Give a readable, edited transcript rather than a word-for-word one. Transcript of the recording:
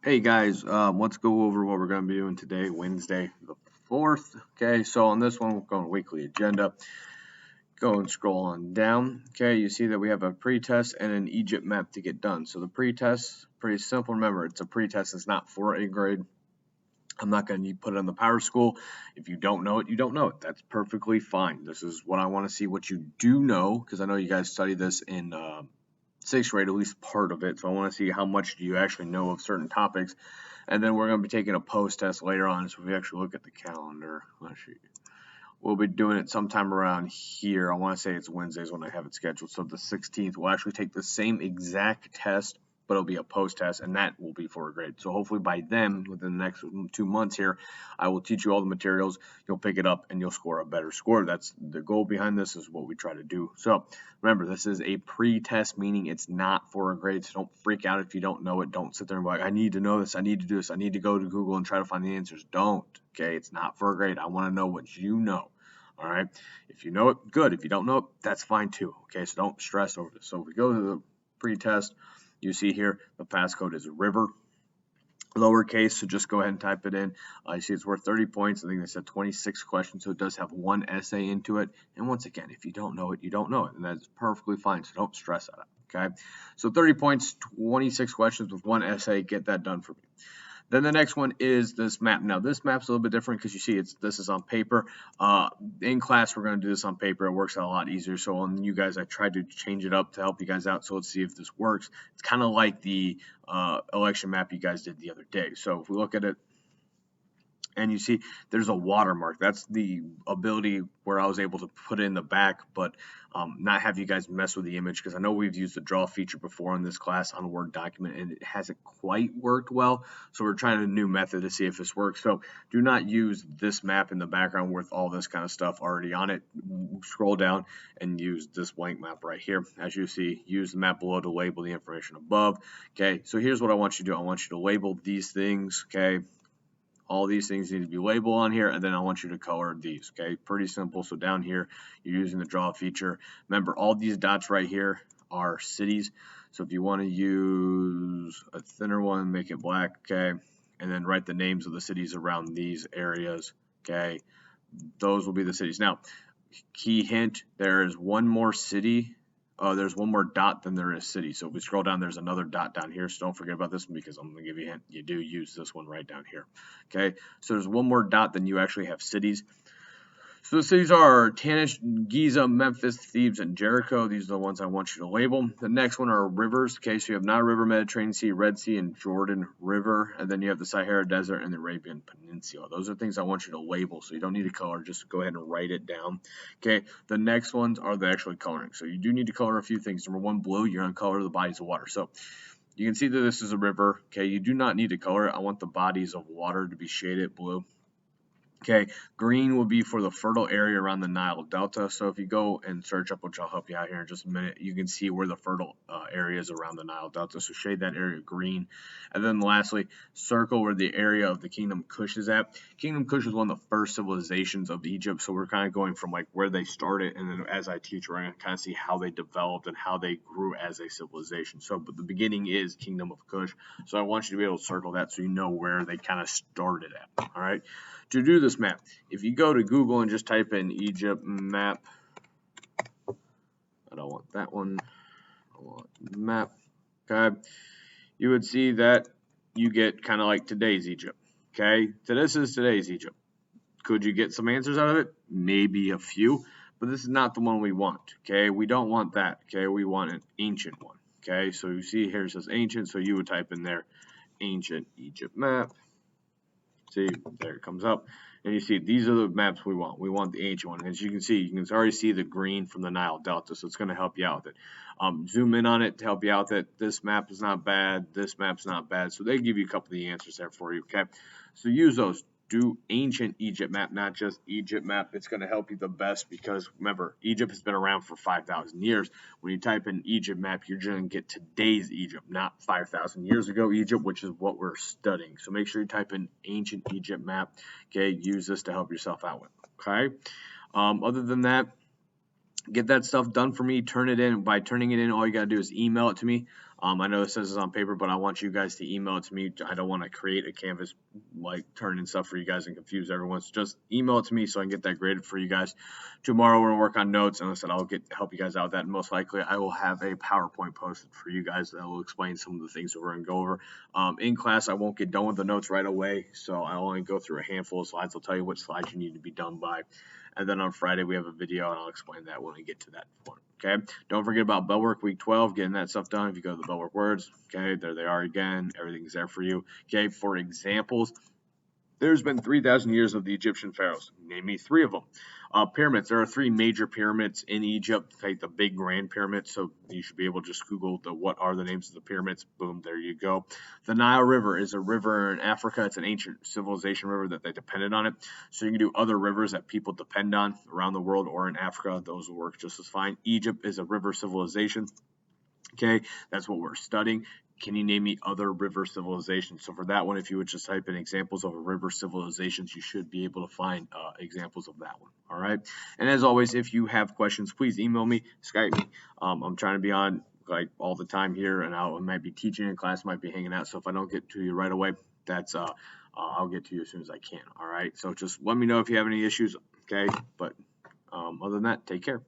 Hey guys, let's go over what we're going to be doing today, Wednesday the 4th. Okay, so on this one, we're going weekly agenda. Go and scroll on down. Okay, you see that we have a pretest and an Egypt map to get done. So the pretest, pretty simple. Remember, it's a pretest. It's not for a grade. I'm not going to put it on the power school. If you don't know it, you don't know it. That's perfectly fine. This is what I want to see what you do know, because I know you guys study this in sixth grade, at least part of it. So I want to see how much do you actually know of certain topics. And then we're going to be taking a post test later on. So if we actually look at the calendar, we'll be doing it sometime around here. I want to say it's Wednesdays when I have it scheduled. So the 16th, we'll actually take the same exact test, but it'll be a post test, and that will be for a grade. So hopefully by then, within the next 2 months here, I will teach you all the materials. You'll pick it up and you'll score a better score. That's the goal behind this, is what we try to do. So remember, this is a pre-test, meaning it's not for a grade. So don't freak out if you don't know it. Don't sit there and be like, I need to know this. I need to do this. I need to go to Google and try to find the answers. Don't. Okay, it's not for a grade. I want to know what you know. All right. If you know it, good. If you don't know it, that's fine too. Okay, so don't stress over this. So if we go to the pre-test, you see here the passcode is river, lowercase, so just go ahead and type it in. You see it's worth 30 points. I think they said 26 questions, so it does have one essay into it. And once again, if you don't know it, you don't know it, and that's perfectly fine, so don't stress out. Okay, so 30 points, 26 questions with one essay. Get that done for me. Then the next one is this map. Now this map's a little bit different because you see this is on paper. In class we're going to do this on paper. It works out a lot easier. So on you guys, I tried to change it up to help you guys out. So let's see if this works. It's kind of like the election map you guys did the other day. So if we look at it, and you see there's a watermark. That's the ability where I was able to put it in the back, but not have you guys mess with the image, because I know we've used the draw feature before in this class on a Word document, and it hasn't quite worked well. So we're trying a new method to see if this works. So do not use this map in the background with all this kind of stuff already on it. Scroll down and use this blank map right here. As you see, use the map below to label the information above. Okay, so here's what I want you to do. I want you to label these things, okay? All these things need to be labeled on here, and then I want you to color these, okay? Pretty simple. So down here, you're using the draw feature. Remember, all these dots right here are cities. So if you want to use a thinner one, make it black, okay? And then write the names of the cities around these areas, okay? Those will be the cities. Now, key hint, there is one more city. There's one more dot than there is city. So if we scroll down, there's another dot down here. So don't forget about this one, because I'm going to give you a hint. You do use this one right down here. Okay, so there's one more dot than you actually have cities. So the cities are Tanish, Giza, Memphis, Thebes, and Jericho. These are the ones I want you to label. The next one are rivers. Okay, so you have Nile River, Mediterranean Sea, Red Sea, and Jordan River. And then you have the Sahara Desert and the Arabian Peninsula. Those are things I want you to label, so you don't need to color. Just go ahead and write it down. Okay, the next ones are the actually coloring. So you do need to color a few things. Number one, blue. You're going to color the bodies of water. So you can see that this is a river. Okay, you do not need to color it. I want the bodies of water to be shaded blue. Okay, green will be for the fertile area around the Nile Delta. So if you go and search up, which I'll help you out here in just a minute, you can see where the fertile areas around the Nile Delta. So shade that area green. And then lastly, circle where the area of the Kingdom Kush is at. Kingdom Kush is one of the first civilizations of Egypt. So we're kind of going from like where they started, and then as I teach, we're going to kind of see how they developed and how they grew as a civilization. So, but the beginning is Kingdom of Kush. So I want you to be able to circle that so you know where they kind of started at. All right. To do this map, if you go to Google and just type in Egypt map, I don't want that one, I want map, okay, you would see that you get kind of like today's Egypt, okay, so this is today's Egypt. Could you get some answers out of it? Maybe a few, but this is not the one we want, okay, we don't want that, okay, we want an ancient one, okay, so you see here it says ancient, so you would type in there ancient Egypt map. See, there it comes up, and you see these are the maps we want. We want the ancient one. As you can see, you can already see the green from the Nile Delta, so it's going to help you out with it. Zoom in on it to help you out that this map is not bad, this map's not bad. So they give you a couple of the answers there for you, okay? So use those. Do ancient Egypt map, not just Egypt map. It's going to help you the best because, remember, Egypt has been around for 5,000 years. When you type in Egypt map, you're going to get today's Egypt, not 5,000 years ago Egypt, which is what we're studying. So make sure you type in ancient Egypt map. Okay, use this to help yourself out with. Okay. Other than that, get that stuff done for me. Turn it in. By turning it in, all you got to do is email it to me. I know it says it's on paper, but I want you guys to email it to me. I don't want to create a Canvas like turn and stuff for you guys and confuse everyone. So just email it to me so I can get that graded for you guys. Tomorrow we're gonna work on notes, and I said I'll help you guys out with that. And most likely I will have a PowerPoint posted for you guys that will explain some of the things that we're gonna go over. In class I won't get done with the notes right away, so I'll only go through a handful of slides. I'll tell you what slides you need to be done by. And then on Friday we have a video, and I'll explain that when we get to that point. Okay. Don't forget about bell work week 12, getting that stuff done. If you go to the bell work words, okay, there they are again. Everything's there for you. Okay. For examples, there's been 3,000 years of the Egyptian pharaohs. Name me 3 of them. Pyramids. There are 3 major pyramids in Egypt. Take the big grand pyramid. So you should be able to just Google what are the names of the pyramids. Boom, there you go. The Nile River is a river in Africa. It's an ancient civilization river that they depended on it. So you can do other rivers that people depend on around the world or in Africa. Those will work just as fine. Egypt is a river civilization. Okay, that's what we're studying. Can you name me other river civilizations? So for that one, if you would just type in examples of river civilizations, you should be able to find examples of that one. All right. And as always, if you have questions, please email me, Skype me. I'm trying to be on like all the time here, and I might be teaching in class, might be hanging out. So if I don't get to you right away, that's I'll get to you as soon as I can. All right. So just let me know if you have any issues. Okay. But other than that, take care.